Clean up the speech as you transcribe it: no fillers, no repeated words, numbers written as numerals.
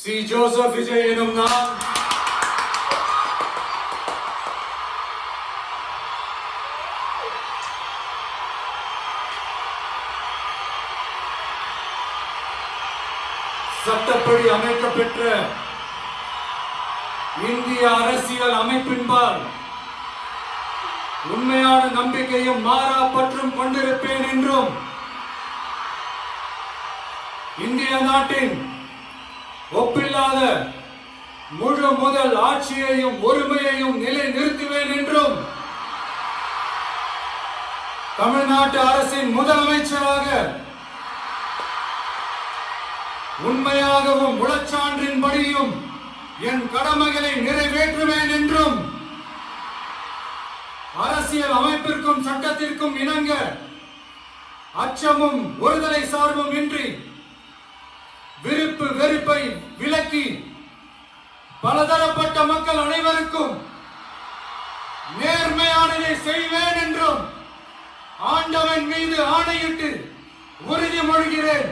C. Joseph Vijay எனும் நான் சட்டப்படி அமைக்கப்பெற்ற இந்திய அரசியல் அமைப்பின்பால் உண்மையான நம்பிக்கையும் மாறா பற்றும் கொண்டிருப்பேன் என்றும் இந்திய நாட்டின் ஒப்பில்லாத முழு முதல் ஆட்சியையும் ஒருமையையும் நிலை நிறுத்துவேன் என்றும் தமிழ்நாட்டு அரசின் முதலமைச்சராக உண்மையாகவும் உளச்சான்றின்படியும் என் கடமைகளை நிறைவேற்றுவேன் என்றும் அரசியல் அமைப்பிற்கும் சட்டத்திற்கும் இணங்க அச்சமும் ஒருதலை சார்பும் இன்றி விருப்பு வெறுப்பை விலக்கி பலதரப்பட்ட மக்கள் அனைவருக்கும் நேர்மையானதை செய்வேன் என்றும் ஆண்டவன் மீது ஆணையிட்டு உறுதிமொழிகிறேன்.